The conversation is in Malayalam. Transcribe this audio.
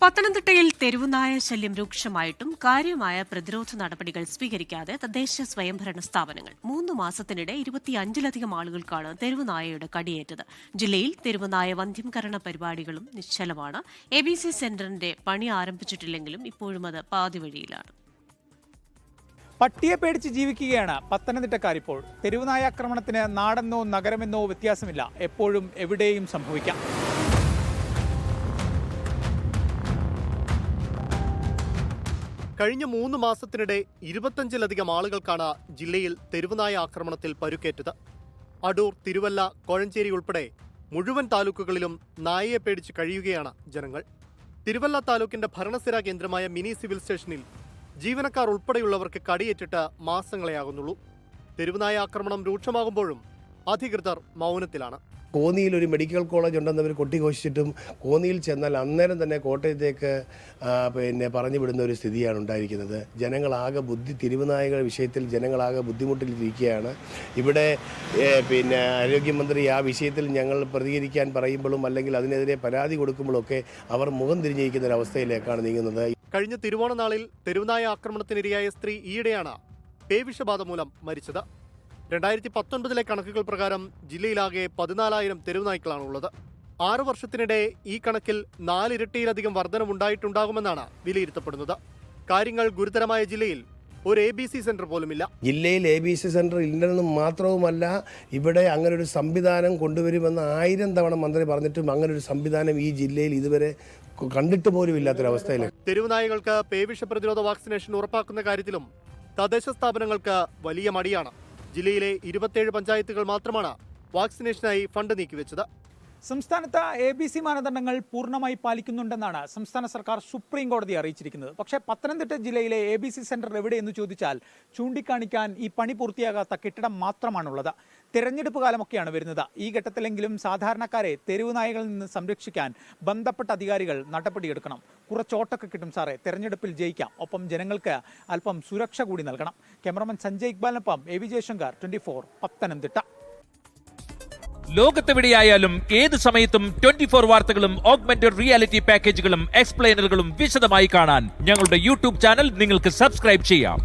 പത്തനംതിട്ടയിൽ തെരുവുനായ ശല്യം രൂക്ഷമായിട്ടും കാര്യമായ പ്രതിരോധ നടപടികൾ സ്വീകരിക്കാതെ തദ്ദേശ സ്വയംഭരണ സ്ഥാപനങ്ങൾ 3 മാസത്തിനിടെ 25ലധികം ആളുകൾക്കാണ് തെരുവുനായയുടെ കടിയേറ്റത്. ജില്ലയിൽ തെരുവുനായ വന്ധ്യംകരണ പരിപാടികളും നിശ്ചലമാണ്. ABC സെന്ററിന്റെ പണി ആരംഭിച്ചിട്ടില്ലെങ്കിലും ഇപ്പോഴും അത് പാതിവഴിയിലാണ്. പട്ടിയെ പേടിച്ച് ജീവിക്കുകയാണ് പത്തനംതിട്ടക്കാരിപ്പോൾ. തെരുവുനായ ആക്രമണത്തിന് നാടെന്നോ നഗരമെന്നോ വ്യത്യാസമില്ല, എപ്പോഴും എവിടെയും സംഭവിക്കാം. കഴിഞ്ഞ 3 മാസത്തിനിടെ 25ലധികം ആളുകൾക്കാണ് ജില്ലയിൽ തെരുവുനായ ആക്രമണത്തിൽ പരുക്കേറ്റത്. അടൂർ, തിരുവല്ല, കോഴഞ്ചേരി ഉൾപ്പെടെ മുഴുവൻ താലൂക്കുകളിലും നായയെ പേടിച്ച് കഴിയുകയാണ് ജനങ്ങൾ. തിരുവല്ല താലൂക്കിന്റെ ഭരണസിരാ കേന്ദ്രമായ മിനി സിവിൽ സ്റ്റേഷനിൽ ജീവനക്കാർ ഉൾപ്പെടെയുള്ളവർക്ക് കടിയേറ്റിട്ട് മാസങ്ങളെയാകുന്നുള്ളൂ. തെരുവുനായ ആക്രമണം രൂക്ഷമാകുമ്പോഴും അധികൃതർ മൗനത്തിലാണ്. കോന്നിയിൽ ഒരു മെഡിക്കൽ കോളേജ് ഉണ്ടെന്നവർ കൊട്ടിഘോഷിച്ചിട്ടും കോന്നിയിൽ ചെന്നാൽ അന്നേരം തന്നെ കോട്ടയത്തേക്ക് പറഞ്ഞു വിടുന്ന ഒരു സ്ഥിതിയാണ് ഉണ്ടായിരിക്കുന്നത്. ജനങ്ങളാകെ തിരുവുനായകളുടെ വിഷയത്തിൽ ജനങ്ങളാകെ ബുദ്ധിമുട്ടിലിരിക്കുകയാണ്. ഇവിടെ ആരോഗ്യമന്ത്രി ആ വിഷയത്തിൽ ഞങ്ങൾ പ്രതികരിക്കാൻ പറയുമ്പോഴും അല്ലെങ്കിൽ അതിനെതിരെ പരാതി കൊടുക്കുമ്പോഴൊക്കെ അവർ മുഖം തിരിഞ്ഞിരിക്കുന്ന ഒരു അവസ്ഥയിലേക്കാണ് നീങ്ങുന്നത്. കഴിഞ്ഞ തിരുവോണനാളിൽ തെരുവുനായ ആക്രമണത്തിനിരയായ സ്ത്രീ ഈയിടെയാണ് പേവിഷബാധ മൂലം മരിച്ചത്. 2019 കണക്കുകൾ പ്രകാരം ജില്ലയിലാകെ 14,000 തെരുവുനായ്ക്കളാണുള്ളത്. 6 വർഷത്തിനിടെ ഈ കണക്കിൽ 4 ഇരട്ടിയിലധികം വർധനമുണ്ടായിട്ടുണ്ടാകുമെന്നാണ് വിലയിരുത്തപ്പെടുന്നത്. കാര്യങ്ങൾ ഗുരുതരമായ ജില്ലയിൽ ഒരു ABC സെന്റർ പോലുമില്ല. ജില്ലയിൽ ABC സെന്റർ ഇല്ലെന്നും മാത്രവുമല്ല, ഇവിടെ അങ്ങനൊരു സംവിധാനം കൊണ്ടുവരുമെന്ന് 1000 തവണ മന്ത്രി പറഞ്ഞിട്ടും അങ്ങനൊരു സംവിധാനം ഈ ജില്ലയിൽ ഇതുവരെ കണ്ടിട്ട് പോലും ഇല്ലാത്തൊരവസ്ഥയിൽ. തെരുവുനായകൾക്ക് പേവിഷ പ്രതിരോധ വാക്സിനേഷൻ ഉറപ്പാക്കുന്ന കാര്യത്തിലും തദ്ദേശ സ്ഥാപനങ്ങൾക്ക് വലിയ മടിയാണ്. ജില്ലയിലെ 27 പഞ്ചായത്തുകൾ മാത്രമാണ് വാക്സിനേഷനായി ഫണ്ട് നീക്കിവെച്ചത്. സംസ്ഥാനത്ത് ABC മാനദണ്ഡങ്ങൾ പൂർണ്ണമായി പാലിക്കുന്നുണ്ടെന്നാണ് സംസ്ഥാന സർക്കാർ സുപ്രീം കോടതിയെ അറിയിച്ചിരിക്കുന്നത്. പക്ഷേ പത്തനംതിട്ട ജില്ലയിലെ ABC സെന്റർ എവിടെയെന്ന് ചോദിച്ചാൽ ചൂണ്ടിക്കാണിക്കാൻ ഈ പണി പൂർത്തിയാകാത്ത കെട്ടിടം മാത്രമാണുള്ളത്. തെരഞ്ഞെടുപ്പ് കാലമൊക്കെയാണ് വരുന്നത്. ഈ ഘട്ടത്തിലെങ്കിലും സാധാരണക്കാരെ തെരുവുനായകളിൽ നിന്ന് സംരക്ഷിക്കാൻ ബന്ധപ്പെട്ട അധികാരികൾ നടപടിയെടുക്കണം. കുറച്ചോട്ടൊക്കെ കിട്ടും സാറേ, തെരഞ്ഞെടുപ്പിൽ ജയിക്കാം. ഒപ്പം ജനങ്ങൾക്ക് അല്പം സുരക്ഷ കൂടി നൽകണം. ക്യാമറമാൻ സഞ്ജയ് ഇക്ബാലിനൊപ്പം AV ജയശങ്കർ, 24 പത്തനംതിട്ട. ലോകത്തെവിടെയായാലും ഏത് സമയത്തും 24 വാർത്തകളും ഓഗ്മെന്റഡ് റിയാലിറ്റി പാക്കേജുകളും എക്സ്പ്ലെയിനറുകളും വിശദമായി കാണാൻ ഞങ്ങളുടെ YouTube ചാനൽ നിങ്ങൾക്ക് സബ്സ്ക്രൈബ് ചെയ്യാം.